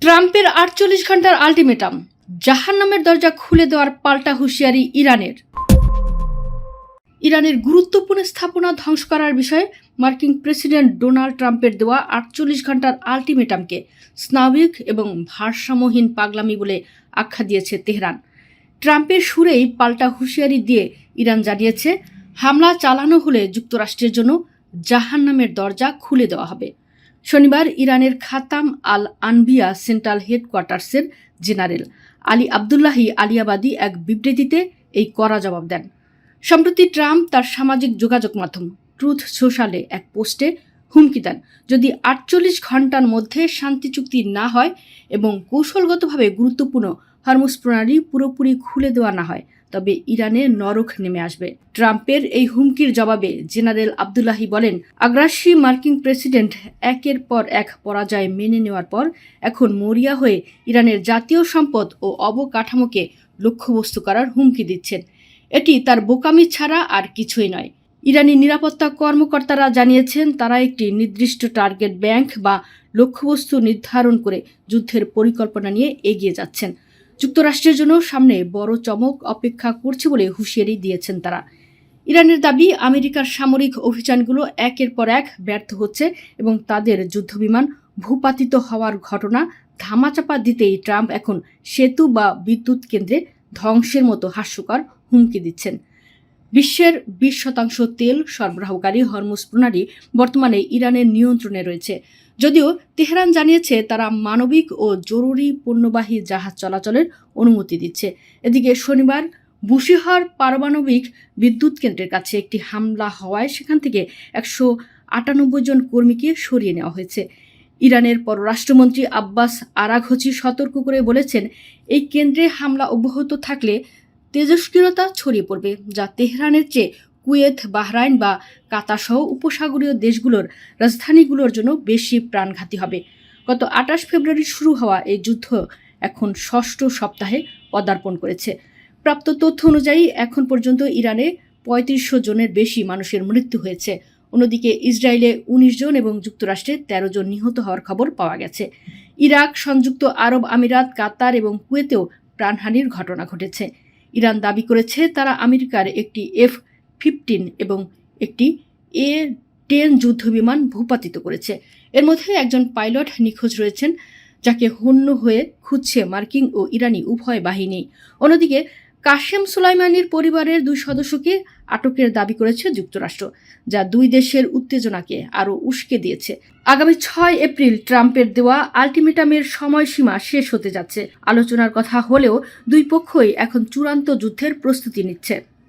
ট্রাম্পের ৪৮ ঘন্টার আল্টিমেটাম, জাহান্নামের দরজা খুলে দেওয়ার পাল্টা হুঁশিয়ারি ইরানের। ইরানের গুরুত্বপূর্ণ স্থাপনা ধ্বংস করার বিষয়ে মার্কিন প্রেসিডেন্ট ডোনাল্ড ট্রাম্পের দেওয়া ৪৮ ঘন্টার আল্টিমেটামকে স্নাবিক এবং ভারসাম্যহীন পাগলামি বলে আখ্যা দিয়েছে তেহরান। ট্রাম্পের সুরেই পাল্টা হুঁশিয়ারি দিয়ে ইরান জানিয়েছে, হামলা চালানো হলে যুক্তরাষ্ট্রের জন্য জাহান্নামের দরজা খুলে দেওয়া হবে। শনিবার ইরানের খাতাম আল আনবিয়া সেন্ট্রাল হেডকোয়ার্টার্সের জেনারেল আলী আবদুল্লাহি আলিয়াবাদী এক বিবৃতিতে এই কড়া জবাব দেন। সম্প্রতি ট্রাম্প তার সামাজিক যোগাযোগ মাধ্যম ট্রুথ সোশ্যালে এক পোস্টে হুমকি দেন, যদি ৪৮ ঘন্টার মধ্যে শান্তি চুক্তি না হয় এবং কৌশলগতভাবে গুরুত্বপূর্ণ হরমুজ প্রণালী পুরোপুরি খুলে দেওয়া না হয়, তবে ইরানে নরক নেমে আসবে। ট্রাম্পের এই হুমকির জবাবে জেনারেল আবদুল্লাহি বলেন, আগ্রাসী মার্কিন প্রেসিডেন্ট একের পর এক পরাজয় মেনে নেওয়ার পর এখন মরিয়া হয়ে ইরানের জাতীয় সম্পদ ও অবকাঠামোকে লক্ষ্যবস্তু করার হুমকি দিচ্ছেন। এটি তার বোকামি ছাড়া আর কিছুই নয়। ইরানি নিরাপত্তা কর্মকর্তারা জানিয়েছেন, তারা একটি নির্দিষ্ট টার্গেট ব্যাংক বা লক্ষ্যবস্তু নির্ধারণ করে যুদ্ধের পরিকল্পনা নিয়ে এগিয়ে যাচ্ছেন। যুক্তরাষ্ট্রের জন্য সামনে বড় চমক অপেক্ষা করছে বলে হুঁশিয়ারি দিয়েছেন তারা। ইরানের দাবি, আমেরিকার সামরিক অভিযানগুলো একের পর এক ব্যর্থ হচ্ছে এবং তাদের যুদ্ধবিমান ভূপাতিত হওয়ার ঘটনা ধামাচাপা দিতেই ট্রাম্প এখন সেতু বা বিদ্যুৎ কেন্দ্রে ধ্বংসের মতো হাস্যকর হুমকি দিচ্ছেন। বিশ্বের ২০% তেল সরবরাহকারী হরমুজ প্রণালী বর্তমানে ইরানের নিয়ন্ত্রণে রয়েছে। যদিও তেহরান জানিয়েছে তারা মানবিক ও জরুরি পণ্যবাহী জাহাজ চলাচলের অনুমতি দিচ্ছে। এদিকে শনিবার বুশিহর পারমাণবিক বিদ্যুৎ কেন্দ্রের কাছে একটি হামলা হওয়ায় সেখান থেকে ১৯৮ জন কর্মীকে সরিয়ে নেওয়া হয়েছে। ইরানের পররাষ্ট্রমন্ত্রী আব্বাস আরাঘচি সতর্ক করে বলেছেন, এই কেন্দ্রে হামলা অব্যাহত থাকলে তেজস্ক্রিয়তা ছড়িয়ে পড়বে, যা তেহরানের চেয়ে কুয়েত, বাহরাইন বা কাতার সহ উপসাগরীয় দেশগুলোর রাজধানীগুলোর জন্য বেশি প্রাণঘাতী হবে। গত ২৮ ফেব্রুয়ারি শুরু হওয়া এই যুদ্ধ এখন ৬ষ্ঠ সপ্তাহে পদার্পণ করেছে। প্রাপ্ত তথ্য অনুযায়ী এখন পর্যন্ত ইরানে ৩৫০০ জনের বেশি মানুষের মৃত্যু হয়েছে। অন্যদিকে ইসরায়েলে ১৯ জন এবং যুক্তরাষ্ট্রে ১৩ জন নিহত হওয়ার খবর পাওয়া গেছে। ইরাক, সংযুক্ত আরব আমিরাত, কাতার এবং কুয়েতেও প্রাণহানির ঘটনা ঘটেছে। ইরান দাবি করেছে তারা আমেরিকার একটি F-15 এবং একটি A-10 যুদ্ধবিমান ভূপাতিত করেছে। এর মধ্যে একজন পাইলট নিখোঁজ রয়েছেন, যাকে হন্য হয়ে খুঁজছে মার্কিন ও ইরানি উভয় বাহিনী। অন্যদিকে কাশেম সুলাইমানির পরিবারের ২ সদস্যকে আটকের দাবি করেছে যুক্তরাষ্ট্র, যা দুই দেশের উত্তেজনাকে আরও উস্কে দিয়েছে। আগামী ৬ এপ্রিল ট্রাম্পের দেওয়া আল্টিমেটামের সময়সীমা শেষ হতে যাচ্ছে। আলোচনার কথা হলেও দুই পক্ষই এখন চূড়ান্ত যুদ্ধের প্রস্তুতি নিচ্ছে।